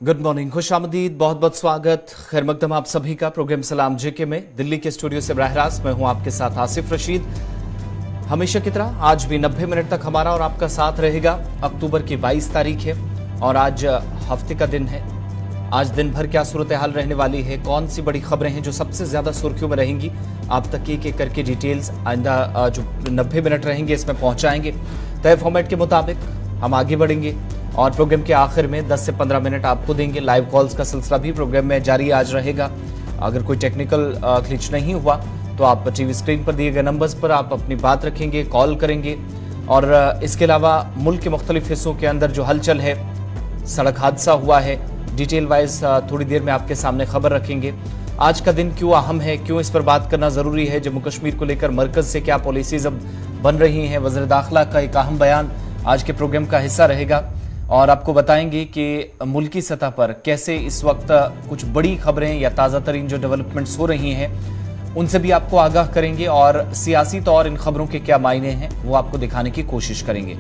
Good morning, खुशामदीद, बहुत बहुत स्वागत, खैर मकदम आप सभी का प्रोग्राम सलाम जेके में दिल्ली के स्टूडियो से बराह रास्त मैं हूं आपके साथ आसिफ रशीद। हमेशा की तरह आज भी 90 मिनट तक हमारा और आपका साथ रहेगा। अक्टूबर की 22 तारीख है और आज हफ्ते का दिन है। आज दिन भर क्या सूरत हाल रहने वाली है, कौन सी बड़ी खबरें हैं जो सबसे ज्यादा सुर्खियों में रहेंगी, आप तक एक एक करके डिटेल्स आइंदा जो 90 मिनट रहेंगे इसमें पहुंचाएंगे। तय फॉर्मेट के मुताबिक हम आगे बढ़ेंगे और प्रोग्राम के आखिर में 10 से 15 मिनट आपको देंगे। लाइव कॉल्स का सिलसिला भी प्रोग्राम में जारी आज रहेगा। अगर कोई टेक्निकल ग्लिच नहीं हुआ तो आप टीवी स्क्रीन पर दिए गए नंबर्स पर आप अपनी बात रखेंगे, कॉल करेंगे। और इसके अलावा मुल्क के मुख्तलिफ हिस्सों के अंदर जो हलचल है, सड़क हादसा हुआ है, डिटेल वाइज थोड़ी देर में आपके सामने खबर रखेंगे। आज का दिन क्यों अहम है, क्यों इस पर बात करना जरूरी है, जम्मू कश्मीर को लेकर मरकज से क्या पॉलिसीज अब बन रही हैं, वज़ीर दाखिला का एक अहम बयान आज के प्रोग्राम का हिस्सा रहेगा। और आपको बताएंगे कि मुल्की सतह पर कैसे इस वक्त कुछ बड़ी खबरें या ताज़ा तरीन जो डेवलपमेंट्स हो रही हैं उनसे भी आपको आगाह करेंगे और सियासी तौर इन खबरों के क्या मायने हैं वो आपको दिखाने की कोशिश करेंगे।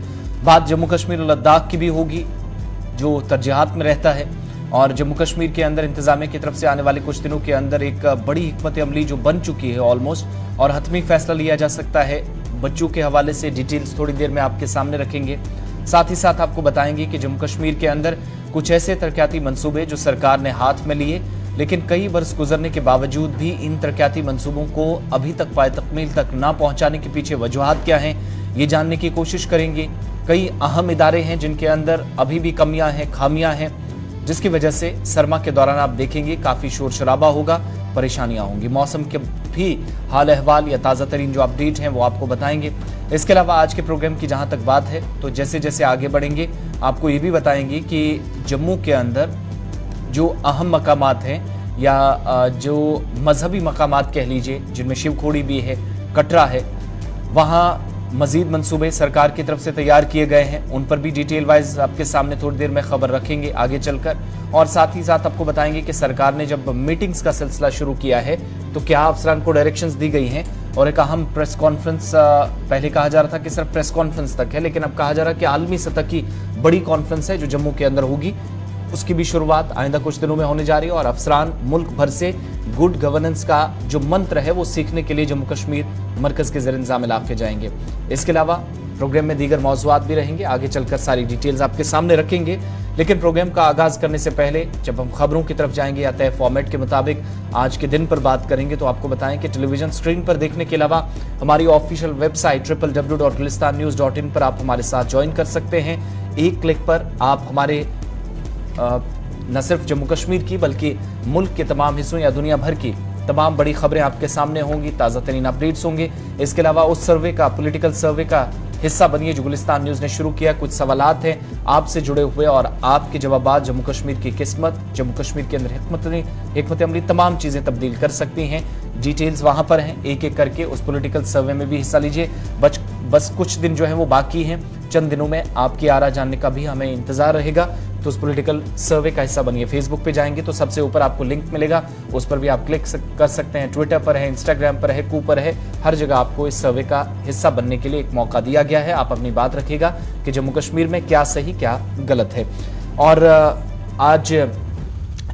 बात जम्मू कश्मीर और लद्दाख की भी होगी जो तरजीहात में रहता है और जम्मू कश्मीर के अंदर इंतजामिया की तरफ से आने वाले कुछ दिनों के अंदर एक बड़ी हिकमत अमली जो बन चुकी है ऑलमोस्ट और हतमी फैसला लिया जा सकता है। बच्चों के हवाले से डिटेल्स थोड़ी देर में आपके सामने रखेंगे। साथ ही साथ आपको बताएंगे कि जम्मू कश्मीर के अंदर कुछ ऐसे तरक्याती मंसूबे जो सरकार ने हाथ में लिए, लेकिन कई बरस गुजरने के बावजूद भी इन तरक्याती मंसूबों को अभी तक पाए तकमील तक ना पहुंचाने के पीछे वजूहात क्या हैं, ये जानने की कोशिश करेंगे। कई अहम इदारे हैं जिनके अंदर अभी भी कमियां हैं, खामियां हैं, जिसकी वजह से सरमा के दौरान आप देखेंगे काफ़ी शोर शराबा होगा, परेशानियां होंगी। मौसम के भी हाल अहवाल या ताज़ा तरीन जो अपडेट हैं वो आपको बताएंगे। इसके अलावा आज के प्रोग्राम की जहां तक बात है तो जैसे जैसे आगे बढ़ेंगे आपको ये भी बताएंगे कि जम्मू के अंदर जो अहम मकामात हैं या जो मजहबी मकामात कह लीजिए, जिनमें शिवखोड़ी भी है, कटरा है, वहाँ मजीद मंसूबे सरकार की तरफ से तैयार किए गए हैं। उन पर भी डिटेल वाइज आपके सामने थोड़ी देर में खबर रखेंगे आगे चलकर। और साथ ही साथ आपको बताएंगे कि सरकार ने जब मीटिंग्स का सिलसिला शुरू किया है तो क्या अफसरान को डायरेक्शंस दी गई हैं और एक अहम प्रेस कॉन्फ्रेंस, पहले कहा जा रहा था कि सिर्फ प्रेस कॉन्फ्रेंस तक है, लेकिन अब कहा जा रहा है कि आलमी सतह की बड़ी कॉन्फ्रेंस है जो जम्मू के अंदर होगी। उसकी भी शुरुआत आइंदा कुछ दिनों में होने जा रही है और अफसरान मुल्क भर से गुड गवर्नेंस का जो मंत्र है वो सीखने के लिए जम्मू कश्मीर मरकज के ज़ेर इंतज़ाम इलाके जाएंगे। इसके अलावा प्रोग्राम में दीगर मौज़ूआत भी रहेंगे, आगे चलकर सारी डिटेल्स आपके सामने रखेंगे। लेकिन प्रोग्राम का आगाज करने से पहले जब हम खबरों की तरफ जाएंगे या तय फॉर्मेट के मुताबिक आज के दिन पर बात करेंगे तो आपको बताएं कि टेलीविजन स्क्रीन पर देखने के अलावा हमारी ऑफिशियल वेबसाइट www.gulistannews.in पर आप हमारे साथ ज्वाइन कर सकते हैं। एक क्लिक पर आप हमारे न सिर्फ जम्मू कश्मीर की बल्कि मुल्क के तमाम हिस्सों या दुनिया भर की तमाम बड़ी खबरें आपके सामने होंगी, ताज़ा तरीन अपडेट्स होंगे। इसके अलावा उस सर्वे का, पॉलिटिकल सर्वे का हिस्सा बनिए जो गुलिस्तान न्यूज़ ने शुरू किया। कुछ सवालात हैं आपसे जुड़े हुए और आपके जवाबात जम्मू कश्मीर की किस्मत, जम्मू कश्मीर के अंदर हिकमत अमली तमाम चीज़ें तब्दील कर सकती हैं। डिटेल्स वहाँ पर हैं, एक एक करके उस पॉलिटिकल सर्वे में भी हिस्सा लीजिए। बस कुछ दिन जो है वो बाकी हैं, चंद दिनों में आपकी आरा जानने का भी हमें इंतजार रहेगा, तो उस पॉलिटिकल सर्वे का हिस्सा बनिए। फेसबुक पे जाएंगे तो सबसे ऊपर आपको लिंक मिलेगा, उस पर भी आप क्लिक कर सकते हैं। ट्विटर पर है, इंस्टाग्राम पर है, कू पर है, हर जगह आपको इस सर्वे का हिस्सा बनने के लिए एक मौका दिया गया है। आप अपनी बात रखिएगा कि जम्मू कश्मीर में क्या सही क्या गलत है। और आज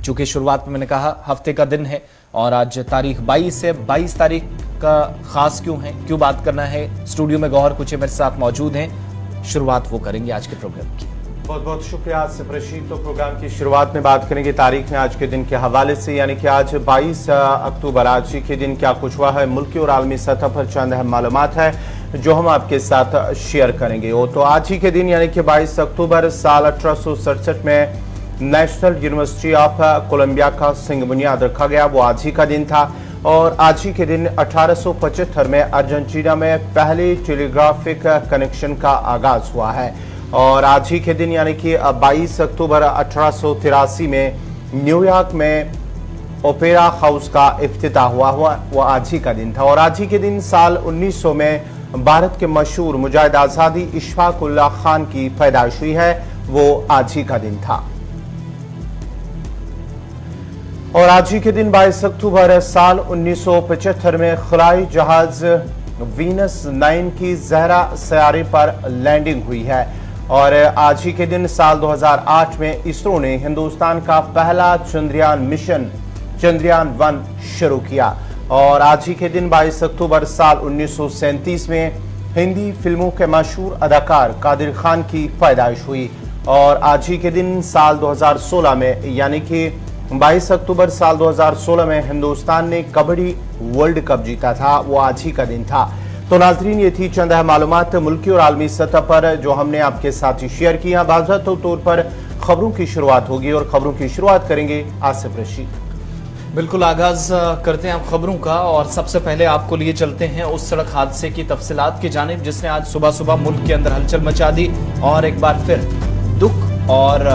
चूंकि शुरुआत में मैंने कहा हफ्ते का दिन है और आज तारीख 22 है, 22 तारीख का खास क्यों है, क्यों बात करना है, स्टूडियो में गौहर कुछ मेरे साथ मौजूद हैं, शुरुआत वो करेंगे आज के प्रोग्राम की। बहुत बहुत शुक्रिया आसिफ रशीद। तो प्रोग्राम की शुरुआत में बात करेंगे तारीख में आज के दिन के हवाले से, यानी कि आज 22 अक्टूबर, आज ही के दिन क्या कुछ हुआ है मुल्की और आलमी सतह पर चंद अहम मालूमात है जो हम आपके साथ शेयर करेंगे। वो तो आज ही के दिन यानी कि 22 अक्टूबर साल 1867 में नेशनल यूनिवर्सिटी ऑफ कोलंबिया का सिंह बुनियाद रखा गया, वो आज ही का दिन था। और आज ही के दिन 1875 में अर्जेंटीना में पहले टेलीग्राफिक कनेक्शन का आगाज हुआ है। और आज ही के दिन यानी कि 22 अक्टूबर 1883 में न्यूयॉर्क में ओपेरा हाउस का इफ्तिताह हुआ वो आज ही का दिन था। और आज ही के दिन साल 1900 में भारत के मशहूर मुजाहिद आज़ादी इशफाक उल्लाह खान की पैदाइश हुई है, वो आज ही का दिन था। और आज ही के दिन 22 अक्टूबर साल 1975 में खलाई जहाज वीनस 9 की ज़हरा सयारे पर लैंडिंग हुई है। और आज ही के दिन साल 2008 में इसरो ने हिंदुस्तान का पहला चंद्रयान मिशन चंद्रयान 1 शुरू किया। और आज ही के दिन 22 अक्टूबर साल 1937 में हिंदी फिल्मों के मशहूर अदाकार कादिर खान की पैदाइश हुई। और आज ही के दिन साल 2016 में यानी कि 22 अक्टूबर साल 2016 में हिंदुस्तान ने कबड्डी वर्ल्ड कप जीता था, वो आज ही का दिन था। तो नाजरीन, ये थी चंद मालूमात मुल्की और आलमी सतह पर जो हमने आपके साथ ही शेयर की। बाज़ाब्ता तौर पर खबरों की शुरुआत होगी और खबरों की शुरुआत करेंगे आसिफ रशीद। बिल्कुल, आगाज करते हैं आप खबरों का और सबसे पहले आपको लिए चलते हैं उस सड़क हादसे की तफसीलात की जानिब जिसने आज सुबह सुबह मुल्क के अंदर हलचल मचा दी और एक बार फिर दुख और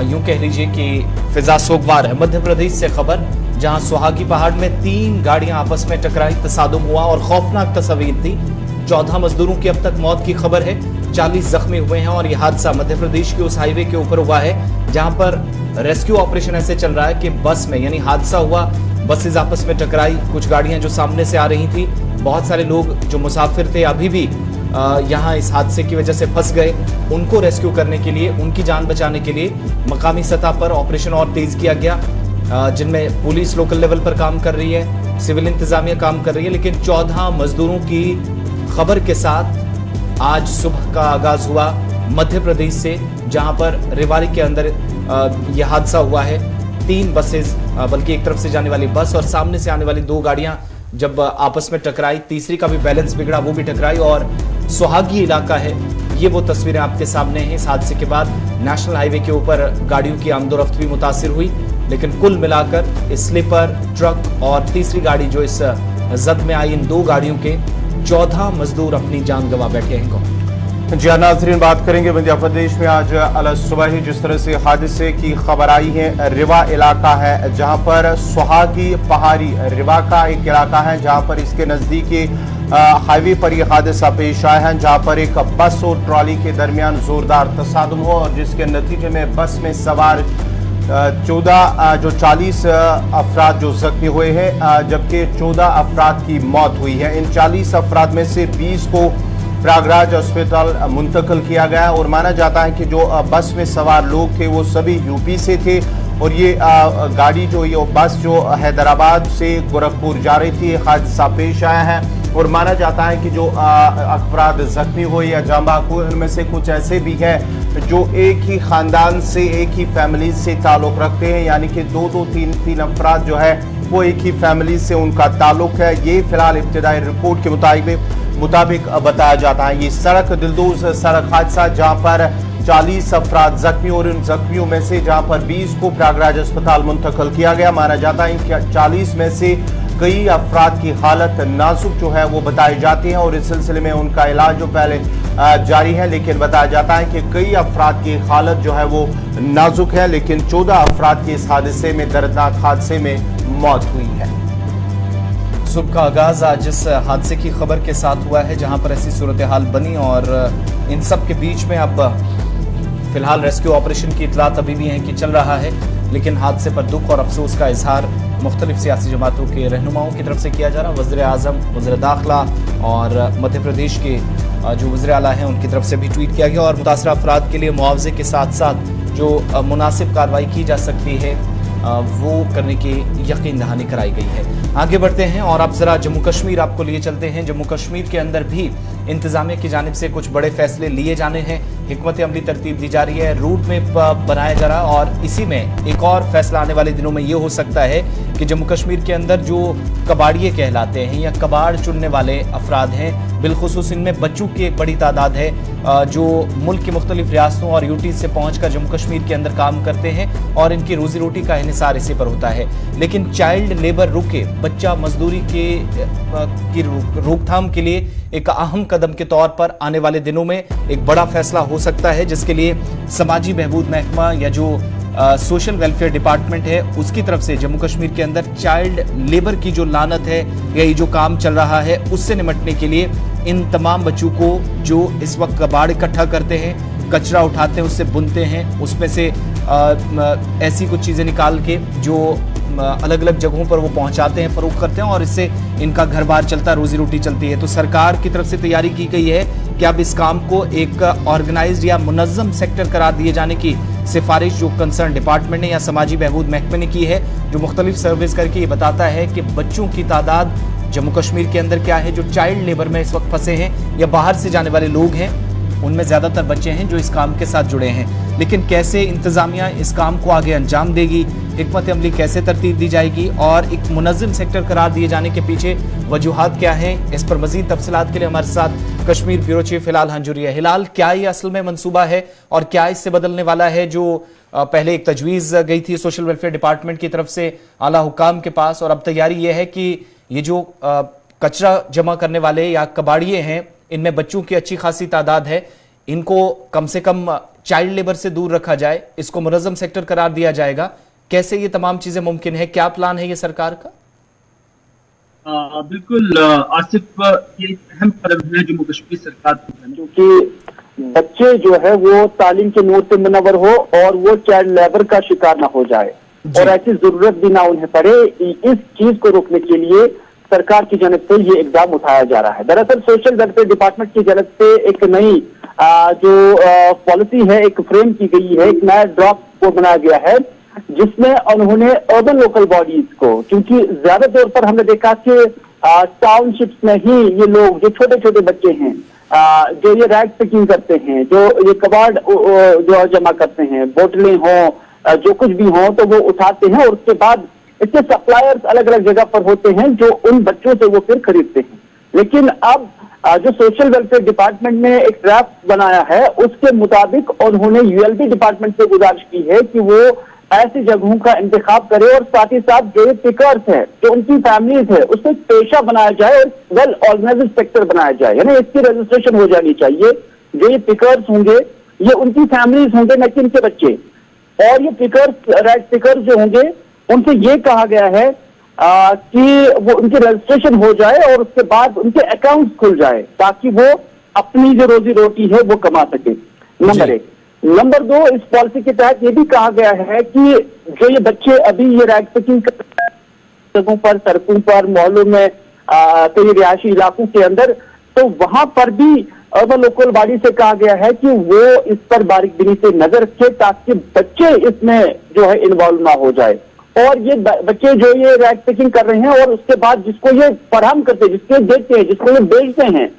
यूं कह लीजिए कि फिजा सोगवार है। मध्य प्रदेश से खबर, जहां सुहागी पहाड़ में 3 गाड़ियां आपस में टकराई, तसादुम हुआ और खौफनाक तस्वीर थी। 14 मजदूरों की अब तक मौत की खबर है, 40 जख्मी हुए हैं। और यह हादसा मध्य प्रदेश के उस हाईवे के ऊपर हुआ है जहां पर रेस्क्यू ऑपरेशन ऐसे चल रहा है कि बस में, यानी हादसा हुआ, बसेज आपस में टकराई, कुछ गाड़ियां जो सामने से आ रही थी, बहुत सारे लोग जो मुसाफिर थे अभी भी यहाँ इस हादसे की वजह से फंस गए। उनको रेस्क्यू करने के लिए, उनकी जान बचाने के लिए मकामी सतह पर ऑपरेशन और तेज किया गया, जिनमें पुलिस लोकल लेवल पर काम कर रही है, सिविल इंतजामिया काम कर रही है। लेकिन 14 मजदूरों की खबर के साथ आज सुबह का आगाज हुआ मध्य प्रदेश से, जहां पर रेवाड़ी के अंदर यह हादसा हुआ है। 3 बसेस, बल्कि एक तरफ से जाने वाली बस और सामने से आने वाली 2 गाड़ियां जब आपस में टकराई, तीसरी का भी बैलेंस बिगड़ा, वो भी टकराई। और सुहागी इलाका है, ये वो तस्वीरें आपके सामने हैं। इस हादसे के बाद नेशनल हाईवे के ऊपर गाड़ियों की आमदोरफ्त भी मुतासिर हुई, लेकिन कुल मिलाकर इस स्लीपर, ट्रक और तीसरी गाड़ी जो इस जद में आई, इन 2 गाड़ियों के 14 मजदूर अपनी जान गंवा बैठे हैं। जी नाजरीन, बात करेंगे मध्य प्रदेश में आज अल सुबह ही जिस तरह से हादसे की खबर आई है। रिवा इलाका है जहां पर सुहागी पहाड़ी रिवा का एक इलाका है जहां पर इसके नजदीकी हाईवे पर यह हादसा पेश आया है, जहां पर एक बस और ट्रॉली के दरमियान जोरदार तसादुम हुआ और जिसके नतीजे में बस में सवार 40 अफराद जो जख्मी हुए हैं, जबकि 14 अफराद की मौत हुई है। इन 40 अफराद में से 20 को प्रयागराज अस्पताल मुंतकिल किया गया और माना जाता है कि जो बस में सवार लोग थे वो सभी यूपी से थे और ये गाड़ी जो ये बस जो हैदराबाद से गोरखपुर जा रही थी, हादसा पेश आया है। और माना जाता है कि जो अफराद जख्मी हुए या जाँ बहक हुए उनमें से कुछ ऐसे भी हैं जो एक ही खानदान से, एक ही फैमिली से ताल्लुक़ रखते हैं, यानी कि 2-2, 3-3 अफराद जो है वो एक ही फैमिली से उनका ताल्लुक़ है। ये फिलहाल इब्तिदाई रिपोर्ट के मुताबिक बताया जाता है। ये सड़क दिलदोज सड़क हादसा जहां पर 40 अफराद जख्मी और इन जख्मियों में से जहां पर 20 को प्रयागराज अस्पताल मुंतकिल किया गया। माना जाता है कि 40 में से कई अफराद की हालत नाजुक जो है वो बताई जाती है और इस सिलसिले में उनका इलाज जो पहले जारी है, लेकिन बताया जाता है कि कई अफराद की हालत जो है वो नाजुक है, लेकिन 14 अफराद की इस हादसे में, दर्दनाक हादसे में मौत हुई है। सुबह का आगाज आज इस हादसे की खबर के साथ हुआ है जहां पर ऐसी सूरत हाल बनी और इन सब के बीच में अब फिलहाल रेस्क्यू ऑपरेशन की इतलात अभी भी है कि चल रहा है, लेकिन हादसे पर दुख और अफसोस का इजहार मुख्तलिफ सियासी जमातों के रहनुमाओं की तरफ से किया जा रहा। वज़ीर आज़म, वज़ीर दाखिला और मध्य प्रदेश के जो वज़ीर आला हैं उनकी तरफ से भी ट्वीट किया गया और मुतासरा अफराद के लिए मुआवजे के साथ साथ जो मुनासिब कार्रवाई की जा सकती है वो करने की यकीन दहानी कराई गई है। आगे बढ़ते हैं और अब जरा जम्मू कश्मीर आपको लिए चलते हैं। जम्मू कश्मीर के अंदर भी इंतजामिया की जानिब से कुछ बड़े फैसले लिए जाने हैं, हिकमत अमली तरतीब दी जा रही है, रूट मैप बनाया जा रहा और इसी में एक और फैसला आने वाले दिनों में ये हो सकता है कि जम्मू कश्मीर के अंदर जो कबाड़िए कहलाते हैं या कबाड़ चुनने वाले अफराद हैं, बिलखुसूस इनमें बच्चों की एक बड़ी तादाद है जो मुल्क की मुख्तलिफ रियासतों और यूटीज से पहुंचकर जम्मू कश्मीर के अंदर काम करते हैं और इनकी रोजी रोटी का इन्हिसार इसी पर होता है। लेकिन चाइल्ड लेबर रुके, बच्चा मजदूरी की रोकथाम के लिए एक अहम कदम के तौर पर आने वाले दिनों में एक बड़ा फैसला हो सकता है, जिसके लिए समाजी बहबूद महकमा या जो सोशल वेलफेयर डिपार्टमेंट है उसकी तरफ से जम्मू कश्मीर के अंदर चाइल्ड लेबर की जो लानत है या ये जो काम चल रहा है उससे निपटने के लिए इन तमाम बच्चों को जो इस वक्त कबाड़ इकट्ठा करते हैं, कचरा उठाते हैं, उससे बुनते हैं, उसमें से ऐसी कुछ चीज़ें निकाल के जो अलग अलग जगहों पर वो पहुंचाते हैं, फरोख्त करते हैं और इससे इनका घर बार चलता है, रोजी रोटी चलती है। तो सरकार की तरफ से तैयारी की गई है कि अब इस काम को एक ऑर्गेनाइज्ड या मुनज़्ज़म सेक्टर करार दिए जाने की सिफारिश जो कंसर्न डिपार्टमेंट ने या समाजी बहबूद महकमे ने की है, जो मुख्तलिफ सर्वेस करके ये बताता है कि बच्चों की तादाद जम्मू कश्मीर के अंदर क्या है जो चाइल्ड लेबर में इस वक्त फंसे हैं या बाहर से जाने वाले लोग हैं, उनमें ज़्यादातर बच्चे हैं जो इस काम के साथ जुड़े हैं। लेकिन कैसे इंतज़ामिया इस काम को आगे अंजाम देगी, हिकमत अमली कैसे तरतीब दी जाएगी और एक मुनज़्ज़म सेक्टर करार दिए जाने के पीछे वजूहात क्या हैं, इस पर मज़ीद तफसीलात के लिए हमारे साथ कश्मीर ब्यूरो चीफ हिलाल हंजूरी है। हिलाल, क्या ये असल में मनसूबा है और क्या इससे बदलने वाला है जो पहले एक तजवीज़ गई थी सोशल वेलफेयर डिपार्टमेंट की तरफ से आला हुकाम के पास, और अब तैयारी ये है कि ये जो कचरा जमा करने वाले या कबाड़िए हैं, इनमें बच्चों की अच्छी खासी तादाद है, इनको कम से कम चाइल्ड लेबर से दूर रखा जाए, इसको मुनज़्ज़म सेक्टर करार दिया जाएगा। कैसे ये तमाम चीजें मुमकिन है, क्या प्लान है ये सरकार का? बिल्कुल आसिफ, ये अहम कदम है जम्मू कश्मीर सरकार को, क्योंकि बच्चे जो है वो तालीम के नूर से मुनव्वर हो और वो चाइल्ड लेबर का शिकार ना हो जाए और ऐसी जरूरत भी ना उन्हें पड़े। इस चीज को रोकने के लिए सरकार की जानब से ये इकदाम उठाया जा रहा है। दरअसल सोशल वेलफेयर डिपार्टमेंट की जानब से एक नई जो पॉलिसी है, एक फ्रेम की गई है, एक नया ड्राफ्ट को बनाया गया है, जिसमें उन्होंने अर्बन लोकल बॉडीज को, क्योंकि ज्यादा तौर पर हमने देखा कि टाउनशिप्स में ही ये लोग जो छोटे छोटे बच्चे हैं, जो ये रैग पिकिंग करते हैं, जो ये कबाड़ जो जमा करते हैं, बोतलें हों, जो कुछ भी हो, तो वो उठाते हैं और उसके बाद इसके सप्लायर्स अलग अलग जगह पर होते हैं जो उन बच्चों से वो फिर खरीदते हैं। लेकिन अब जो सोशल वेलफेयर डिपार्टमेंट ने एक ड्राफ्ट बनाया है, उसके मुताबिक उन्होंने यूएलबी डिपार्टमेंट से गुजारिश की है कि वो ऐसी जगहों का इंतखाब करे और साथ ही साथ जो ये पिकर्स है, जो उनकी फैमिलीज है, उसको पेशा बनाया जाए और वेल ऑर्गेनाइज्ड सेक्टर बनाया जाए, यानी इसकी रजिस्ट्रेशन हो जानी चाहिए। जो ये पिकर्स होंगे ये उनकी फैमिलीज होंगे, न कि इनके बच्चे। और ये पिकर्स, रैग पिकर्स जो होंगे, उनसे ये कहा गया है कि वो उनकी रजिस्ट्रेशन हो जाए और उसके बाद उनके अकाउंट्स खुल जाए ताकि वो अपनी जो रोजी रोटी है वो कमा सके। नंबर 1। नंबर 2, इस पॉलिसी के तहत ये भी कहा गया है कि जो ये बच्चे अभी ये रैग पिकिंग जगहों पर, सड़कों पर, मोहल्लों में, कई रिहायशी इलाकों के अंदर, तो वहां पर भी अर्बन लोकल बॉडी से कहा गया है कि वो इस पर बारीकबीनी से नजर रखे ताकि बच्चे इसमें जो है इन्वॉल्व ना हो जाए। और ये बच्चे जो ये रैग पिकिंग कर रहे हैं और उसके बाद जिसको ये फराहम करते हैं, जिसको देते हैं, जिसको ये बेचते हैं,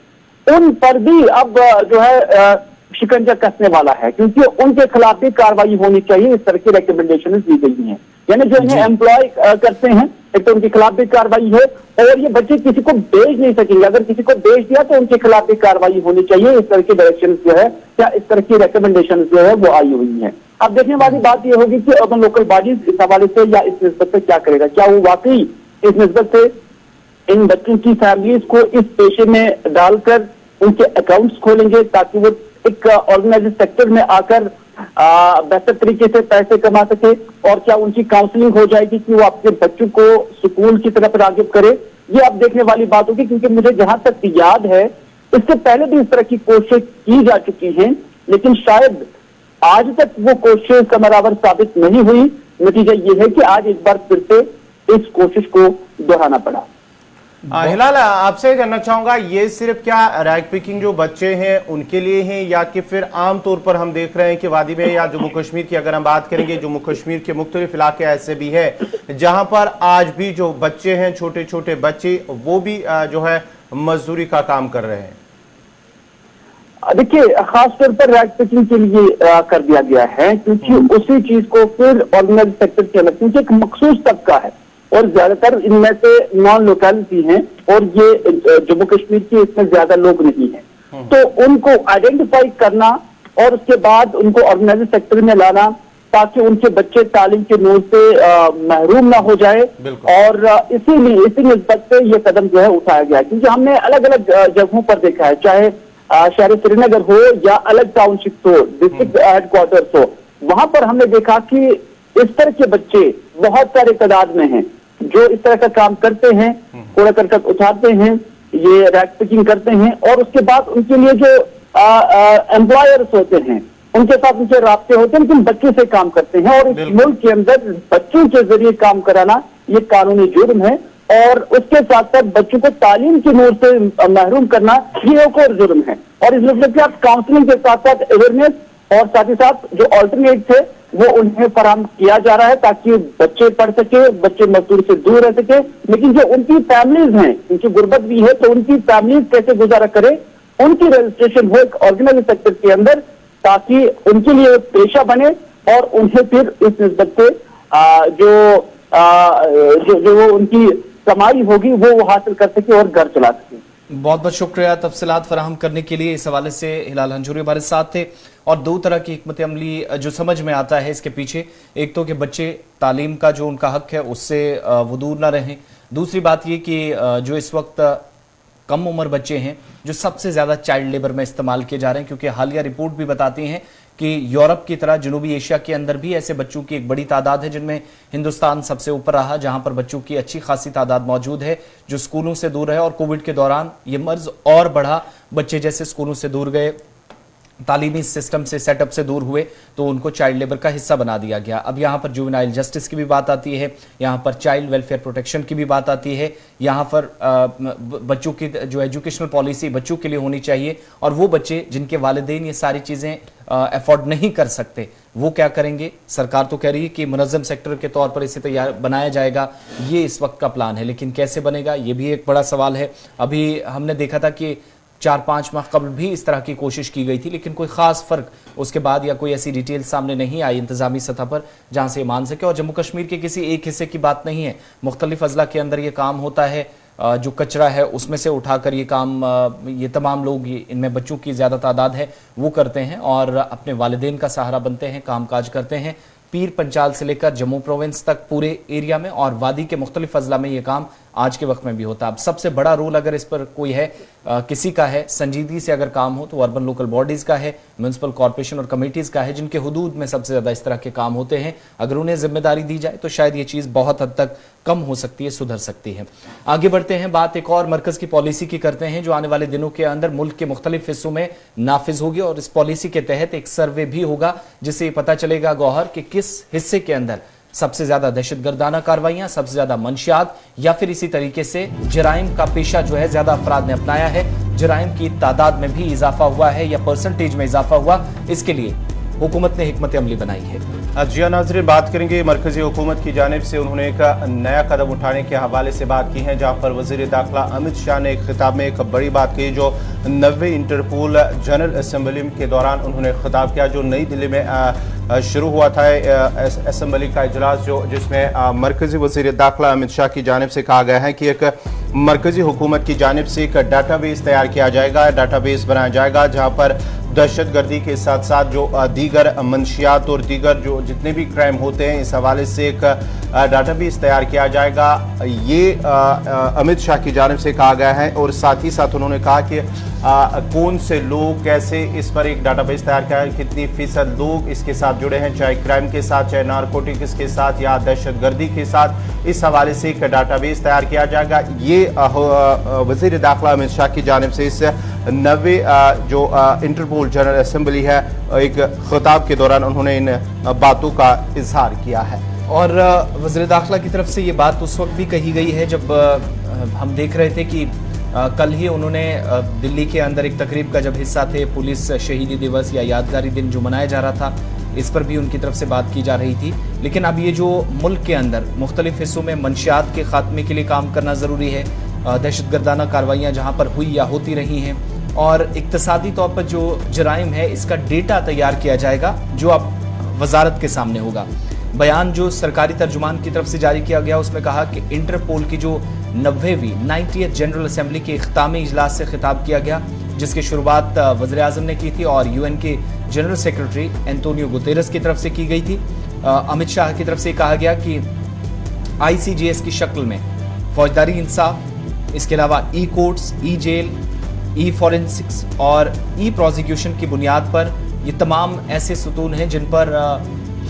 उन पर भी अब जो है शिकंजा कसने वाला है, क्योंकि उनके खिलाफ भी कार्रवाई होनी चाहिए। इस तरह की रिकमेंडेशन दी गई हैं, यानी जो इन्हें एम्प्लॉय करते हैं, एक तो उनके खिलाफ भी कार्रवाई है और ये बच्चे किसी को बेच नहीं सकेंगे। अगर किसी को बेच दिया तो उनके खिलाफ भी कार्रवाई होनी चाहिए। इस तरह के डायरेक्शन जो है या इस तरह की रिकमेंडेशन जो है वो आई हुई है। अब देखने वाली बात यह होगी कि अर्बन लोकल बॉडीज इस हवाले से या इस निस्बत से क्या करेगा। क्या वो वाकई इस निस्बत से इन बच्चों की फैमिलीज को इस पेशे में डालकर उनके अकाउंट्स खोलेंगे ताकि वो एक ऑर्गेनाइज्ड सेक्टर में आकर बेहतर तरीके से पैसे कमा सके, और क्या उनकी काउंसलिंग हो जाएगी कि वो अपने बच्चों को स्कूल की तरफ रागिब करे। ये अब देखने वाली बात होगी, क्योंकि मुझे जहां तक याद है इससे पहले भी इस तरह की कोशिश की जा चुकी है, लेकिन शायद आज तक वो कोशिश कमरावर साबित नहीं हुई। नतीजा ये है कि आज एक बार फिर से इस कोशिश को दोहराना पड़ा। हिलाल, आपसे करना चाहूंगा, ये सिर्फ क्या रैग पिकिंग जो बच्चे हैं उनके लिए हैं या कि फिर आम तौर पर हम देख रहे हैं कि वादी में या जम्मू कश्मीर की अगर हम बात करेंगे, जम्मू कश्मीर के मुख्तलिफ इलाके ऐसे भी है जहां पर आज भी जो बच्चे हैं, छोटे छोटे बच्चे, वो भी जो है मजदूरी का काम कर रहे हैं? देखिए, खासतौर पर रैग पिकिंग के लिए कर दिया गया है, क्योंकि उसी चीज को फिर ऑर्गेनाइज्ड सेक्टर के अलग, क्योंकि एक मखसूस तबका है और ज्यादातर इनमें से नॉन लोकलिटी हैं और ये जम्मू कश्मीर के इसमें ज्यादा लोग नहीं हैं। तो उनको आइडेंटिफाई करना और उसके बाद उनको ऑर्गेनाइज्ड सेक्टर में लाना ताकि उनके बच्चे तालीम के नूर से महरूम ना हो जाए, और इसीलिए इसी निस्बत से ये कदम जो है उठाया गया। क्योंकि हमने अलग अलग जगहों पर देखा है, चाहे शहर श्रीनगर हो या अलग टाउनशिप हो, डिस्ट्रिक्ट हेडक्वार्टर्स हो, वहां पर हमने देखा कि इस तरह के बच्चे बहुत सारे तादाद में हैं जो इस तरह का काम करते हैं, कूड़ा करकट उठाते हैं, ये रैग पिकिंग करते हैं, और उसके बाद उनके लिए जो एम्प्लॉयर्स होते हैं उनके साथ उनके रास्ते होते हैं, लेकिन बच्चों से काम करते हैं। और इस मुल्क के अंदर बच्चों के जरिए काम कराना ये कानूनी जुर्म है, और उसके साथ साथ बच्चों को तालीम की नूर से महरूम करना ये एक और जुर्म है। और इस मतलब कि आप काउंसलिंग के साथ साथ अवेयरनेस और साथ ही साथ जो ऑल्टरनेट थे वो उन्हें फराहम किया जा रहा है, ताकि बच्चे पढ़ सके, बच्चे मजदूरी से दूर रह सके। लेकिन जो उनकी फैमिलीज हैं, उनकी गुर्बत भी है, तो उनकी फैमिलीज कैसे गुजारा करे, उनकी रजिस्ट्रेशन हो एक ऑर्गेनाइज सेक्टर के अंदर, ताकि उनके लिए पेशा बने और उन्हें फिर इस निस्बत से जो उनकी कमाई होगी वो हासिल कर सके और घर चला सके। बहुत बहुत शुक्रिया तफसीलात फराहम करने के लिए। इस हवाले से हिलाल हंजूरी हमारे साथ थे। और दो तरह की हिकमत अमली जो समझ में आता है इसके पीछे, एक तो कि बच्चे तालीम का जो उनका हक है उससे वो दूर ना रहें। दूसरी बात ये कि जो इस वक्त कम उम्र बच्चे हैं जो सबसे ज़्यादा चाइल्ड लेबर में इस्तेमाल किए जा रहे हैं, क्योंकि हालिया रिपोर्ट भी बताती हैं कि यूरोप की तरह जनूबी एशिया के अंदर भी ऐसे बच्चों की एक बड़ी तादाद है, जिनमें हिंदुस्तान सबसे ऊपर रहा, जहां पर बच्चों की अच्छी खासी तादाद मौजूद है जो स्कूलों से दूर है। और कोविड के दौरान ये मर्ज और बढ़ा, बच्चे जैसे स्कूलों से दूर गए, तालीमी सिस्टम से सेटअप से दूर हुए, तो उनको चाइल्ड लेबर का हिस्सा बना दिया गया। अब यहाँ पर जुवेनाइल जस्टिस की भी बात आती है, यहाँ पर चाइल्ड वेलफेयर प्रोटेक्शन की भी बात आती है, यहाँ पर बच्चों की जो एजुकेशनल पॉलिसी बच्चों के लिए होनी चाहिए, और वो बच्चे जिनके वालिदैन ये सारी चीज़ें अफोर्ड नहीं कर सकते वो क्या करेंगे। सरकार तो कह रही है कि मुनज़्ज़म सेक्टर के तौर पर इसे तैयार बनाया जाएगा, ये इस वक्त का प्लान है, लेकिन कैसे बनेगा ये भी एक बड़ा सवाल है। अभी हमने देखा था कि 4-5 माह कबल भी इस तरह की कोशिश की गई थी, लेकिन कोई खास फर्क उसके बाद या कोई ऐसी डिटेल सामने नहीं आई इंतजामी सतह पर जहां से मान सके। और जम्मू कश्मीर के किसी एक हिस्से की बात नहीं है, मुख्तलिफ अजला के अंदर ये काम होता है, जो कचरा है उसमें से उठाकर ये काम ये तमाम लोग, इनमें बच्चों की ज़्यादा तादाद है, वो करते हैं और अपने वालिदैन का सहारा बनते हैं, काम काज करते हैं। पीर पंचाल से लेकर जम्मू प्रोविंस तक पूरे एरिया में और वादी के मुख्तलिफ अजला में ये काम आज के वक्त में भी होता है। अब सबसे बड़ा रोल अगर इस पर कोई है, किसी का है, संजीदगी से अगर काम हो, तो अर्बन लोकल बॉडीज़ का है, म्यूनसिपल कॉर्पोरेशन और कमेटीज़ का है, जिनके हुदूद में सबसे ज़्यादा इस तरह के काम होते हैं। अगर उन्हें जिम्मेदारी दी जाए तो शायद ये चीज़ बहुत हद तक कम हो सकती है, सुधर सकती है। आगे बढ़ते हैं, बात एक और मरकज़ की पॉलिसी की करते हैं जो आने वाले दिनों के अंदर मुल्क के मुख्तलिफ हिस्सों में नाफिज होगी, और इस पॉलिसी के तहत एक सर्वे भी होगा जिससे ये पता चलेगा गौहर कि किस हिस्से के अंदर सबसे ज्यादा दहशतगर्दाना कार्रवाइयां, सबसे ज्यादा मंशियात या फिर इसी तरीके से जराइम का पेशा जो है ज्यादा अफराद ने अपनाया है, जराइम की तादाद में भी इजाफा हुआ है या परसेंटेज में इजाफा हुआ, इसके लिए हुकूमत ने हिकमत अमली बनाई है। जिया नाज़रीन, बात करेंगे मरकजी हुकूमत की जानिब से उन्होंने एक नया कदम उठाने के हवाले से बात की है, जहाँ पर वज़ीर दाखिला अमित शाह ने एक खिताब में एक बड़ी बात कही, जो 90 इंटरपोल जनरल असम्बली के दौरान उन्होंने खिताब किया, जो नई दिल्ली में शुरू हुआ था असम्बली का इजलास, जिसमें मरकजी वज़ीर दाखिला अमित शाह की जानिब से कहा गया है कि एक मरकजी हुकूमत की जानिब से एक डाटाबेस तैयार किया जाएगा, डाटाबेस बनाया जाएगा, जहाँ पर दहशतगर्दी के साथ साथ जो दीगर मंशियात और दीगर जो जितने भी क्राइम होते हैं, इस हवाले से एक डाटाबेस तैयार किया जाएगा। ये अमित शाह की जानिब से कहा गया है। और साथ ही साथ उन्होंने कहा कि कौन से लोग कैसे इस पर एक डाटाबेस तैयार किया है, कितनी फीसद लोग इसके साथ जुड़े हैं, चाहे क्राइम के साथ, चाहे नारकोटिक्स के साथ या दहशतगर्दी के साथ, इस हवाले से एक डाटाबेस तैयार किया जाएगा। ये वज़ीर दाखिला अमित शाह की जानिब से इस 90 जो इंटरपोल जनरल असम्बली है, एक खिताब के दौरान उन्होंने इन बातों का इजहार किया है। और वज़ीर दाखिला की तरफ से ये बात उस वक्त भी कही गई है जब हम देख रहे थे कि कल ही उन्होंने दिल्ली के अंदर एक तकरीब का जब हिस्सा थे, पुलिस शहीदी दिवस या यादगारी दिन जो मनाया जा रहा था, इस पर भी उनकी तरफ से बात की जा रही थी। लेकिन अब ये जो मुल्क के अंदर मुख्तलिफ हिस्सों में मंशियात के खात्मे के लिए काम करना ज़रूरी है, दहशतगर्दाना कार्रवाइयाँ जहाँ पर हुई या होती रही हैं, और इक्तसादी तौर पर जो जराइम है इसका डेटा तैयार किया जाएगा जो अब वजारत के सामने होगा। बयान जो सरकारी तर्जुमान की तरफ से जारी किया गया उसमें कहा कि इंटरपोल की जो 90वीं जनरल असेंबली के इख्तामी इजलास से खिताब किया गया, जिसकी शुरुआत वज़ीर आज़म ने की थी और UN के जनरल सेक्रेटरी एंटोनियो गुतेरेस की तरफ से की गई थी। अमित शाह की तरफ से कहा गया कि ICJS की शक्ल में फौजदारी इंसाफ, इसके अलावा कोर्ट्स, जेल, फॉरेंसिक्स और प्रोसिक्यूशन की बुनियाद पर ये तमाम ऐसे सुतून हैं जिन पर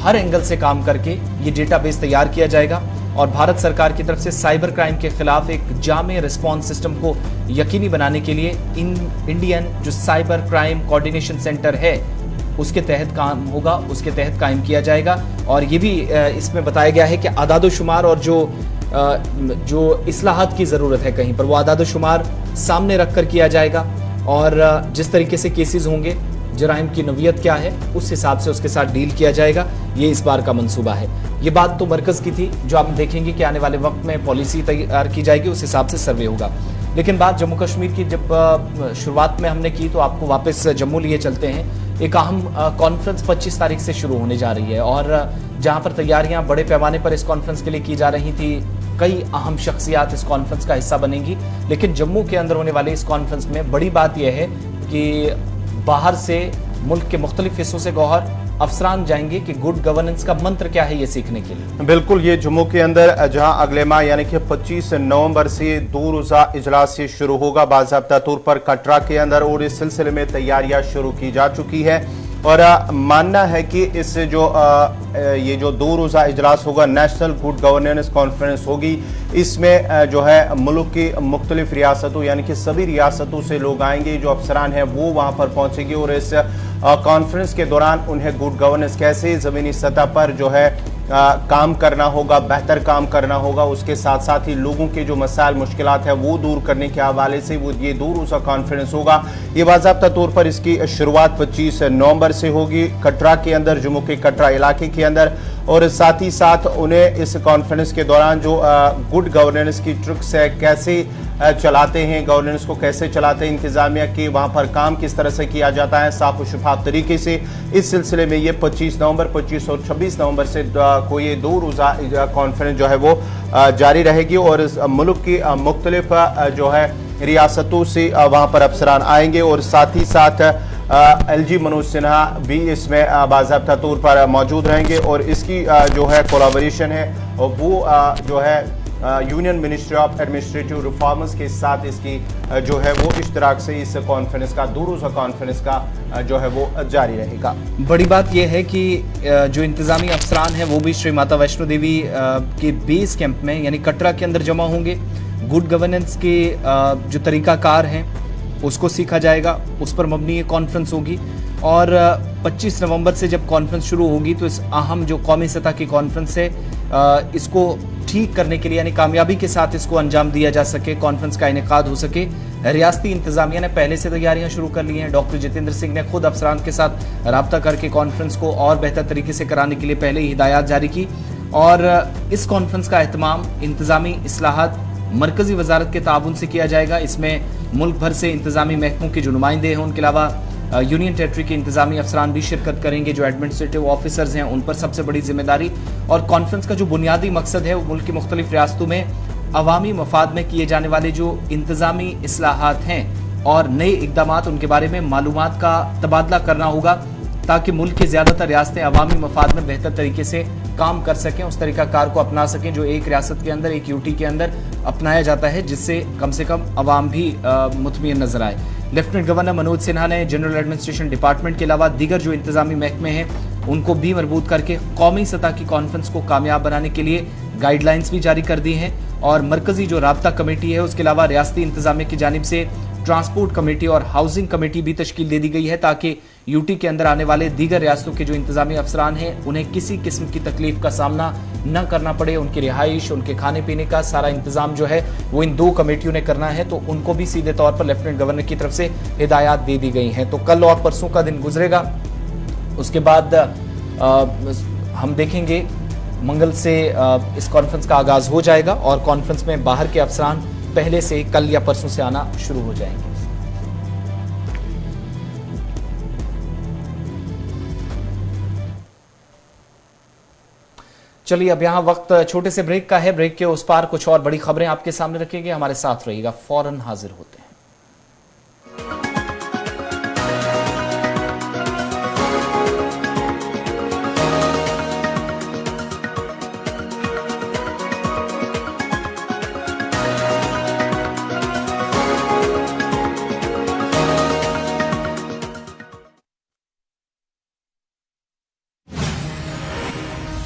हर एंगल से काम करके ये डेटाबेस तैयार किया जाएगा। और भारत सरकार की तरफ से साइबर क्राइम के खिलाफ एक जामे रिस्पॉन्स सिस्टम को यकीनी बनाने के लिए इंडियन जो साइबर क्राइम कोऑर्डिनेशन सेंटर है उसके तहत काम होगा, उसके तहत कायम किया जाएगा। और ये भी इसमें बताया गया है कि आदादोशुमार और जो इस्लाहात की ज़रूरत है कहीं पर, वो आदादोशुमार सामने रख कर किया जाएगा और जिस तरीके से केसेस होंगे, जराइम की नौयत क्या है, उस हिसाब से उसके साथ डील किया जाएगा। ये इस बार का मंसूबा है। ये बात तो मरकज़ की थी, जो आप देखेंगे कि आने वाले वक्त में पॉलिसी तैयार की जाएगी, उस हिसाब से सर्वे होगा। लेकिन बात जम्मू कश्मीर की जब शुरुआत में हमने की, तो आपको वापस जम्मू लिए चलते हैं। एक अहम कॉन्फ्रेंस 25 तारीख से शुरू होने जा रही है और जहां पर तैयारियां बड़े पैमाने पर इस कॉन्फ्रेंस के लिए की जा रही थी, कई अहम शख्सियात इस कॉन्फ्रेंस का हिस्सा बनेंगी। लेकिन जम्मू के अंदर होने वाले इस कॉन्फ्रेंस में बड़ी बात यह है कि बाहर से मुल्क के मुख्तलिफ हिस्सों से गौहर अफसरान जाएंगे कि गुड गवर्नेंस का मंत्र क्या है, ये सीखने के लिए। बिल्कुल, ये जम्मू के अंदर जहां अगले माह यानी कि 25 नवंबर से 2 रोज़ा इजलास से शुरू होगा बाज़ाब्ता तौर पर कटरा के अंदर, और इस सिलसिले में तैयारियां शुरू की जा चुकी है। और मानना है कि इस ये जो 2 रोज़ा इजलास होगा, नेशनल गुड गवर्नेंस कॉन्फ्रेंस होगी, इसमें जो है मुल्क की मुख्तलिफ रियासतों यानी कि सभी रियासतों से लोग आएंगे, जो अफसरान हैं वो वहाँ पर पहुँचेंगे और इस कॉन्फ्रेंस के दौरान उन्हें गुड गवर्नेंस कैसे ज़मीनी सतह पर जो है काम करना होगा, बेहतर काम करना होगा, उसके साथ साथ ही लोगों के जो मसाइल मुश्किलात है वो दूर करने के हवाले से वो ये 2 रोज़ा कॉन्फ्रेंस होगा। ये बाज़ाब्ता तौर पर इसकी शुरुआत 25 नवंबर से होगी कटरा के अंदर, जम्मू के कटरा इलाके के अंदर। और साथ ही साथ उन्हें इस कॉन्फ्रेंस के दौरान जो गुड गवर्नेंस की ट्रिक्स है, कैसे चलाते हैं गवर्नेंस को, कैसे चलाते हैं इंतजामिया के, वहाँ पर काम किस तरह से किया जाता है साफ और शफाफ तरीके से, इस सिलसिले में ये 25 नवंबर 25 और 26 नवंबर से को ये 2 रोज़ा कॉन्फ्रेंस जो है वो जारी रहेगी। और मुल्क की मुख्तलिफ जो है रियासतों से वहाँ पर अफसरान आएंगे और साथ ही साथ LG मनोज सिन्हा भी इसमें बाज़ाब्ता तौर पर मौजूद रहेंगे। और इसकी जो है कोलाबोरेशन है वो जो है union ministry of administrative reforms के साथ इसकी जो है वो इश्तराक से इस कॉन्फ्रेंस का 2 रोज़ा कॉन्फ्रेंस का जो है वो जारी रहेगा। बड़ी बात यह है कि जो इंतजामी अफसरान हैं वो भी श्री माता वैष्णो देवी के बेस कैंप में यानी कटरा के अंदर जमा होंगे। गुड गवर्नेंस के जो तरीकाकार हैं उसको सीखा जाएगा, उस पर मबनी ये कॉन्फ्रेंस होगी। और 25 नवंबर से जब कॉन्फ्रेंस शुरू होगी तो इस अहम जो कौमी सतह की कॉन्फ्रेंस है, इसको ठीक करने के लिए यानी कामयाबी के साथ इसको अंजाम दिया जा सके, कॉन्फ्रेंस का इनेकाद हो सके, रियासती इंतजामिया ने पहले से तैयारियां शुरू कर ली हैं। डॉक्टर जितेंद्र सिंह ने खुद अफसरान के साथ राब्ता करके कॉन्फ्रेंस को और बेहतर तरीके से कराने के लिए पहले ही हिदायत जारी की। और इस कॉन्फ्रेंस का एहतमाम इंतजामी इस्लाहात मरकजी वजारत के ताउन से किया जाएगा। इसमें मुल्क भर से इंतजामी महकमों के जो नुमाइंदे हैं, उनके अलावा यूनियन टेरिटरी के इंतजामी अफसरान भी शिरकत करेंगे। जो एडमिनिस्ट्रेटिव ऑफिसर्स हैं उन पर सबसे बड़ी जिम्मेदारी। और कॉन्फ्रेंस का जो बुनियादी मकसद है वो मुल्क की मुख्तलिफ रियासतों में अवामी मफाद में किए जाने वाले जो इंतजामी इस्लाहात हैं और नए इकदामात, उनके बारे में मालूमात का तबादला करना होगा, ताकि मुल्क की ज़्यादातर रियासतें अवामी मफाद में बेहतर तरीके से काम कर सकें, उस तरीक़ाकार को अपना सकें जो एक रियासत के अंदर, एक यूटी के अंदर अपनाया जाता है, जिससे कम से कम अवाम भी मुतमईन नजर आए। लेफ्टिनेंट गवर्नर मनोज सिन्हा ने जनरल एडमिनिस्ट्रेशन डिपार्टमेंट के अलावा दीगर जो इंतजामी महकमे हैं उनको भी मजबूत करके कौमी सतह की कॉन्फ्रेंस को कामयाब बनाने के लिए गाइडलाइंस भी जारी कर दी हैं। और मरकजी जो राब्ता कमेटी है, उसके अलावा रियासती इंतजामिया की जानिब से ट्रांसपोर्ट कमेटी और हाउसिंग कमेटी भी तश्कील दे दी गई है, ताकि यूटी के अंदर आने वाले दीगर रियासतों के जो इंतजामी अफसरान हैं उन्हें किसी किस्म की तकलीफ का सामना न करना पड़े। उनकी रिहाइश, उनके खाने पीने का सारा इंतजाम जो है वो इन 2 कमेटियों ने करना है, तो उनको भी सीधे तौर पर लेफ्टिनेंट गवर्नर की तरफ से हिदायत दे दी गई हैं। तो कल और परसों का दिन गुजरेगा, उसके बाद हम देखेंगे मंगल से इस कॉन्फ्रेंस का आगाज हो जाएगा और कॉन्फ्रेंस में बाहर के अफसरान पहले से कल या परसों से आना शुरू हो जाएंगे। चलिए, अब यहां वक्त छोटे से ब्रेक का है। ब्रेक के उस पार कुछ और बड़ी खबरें आपके सामने रखेंगे, हमारे साथ रहिएगा, फौरन हाजिर होते हैं।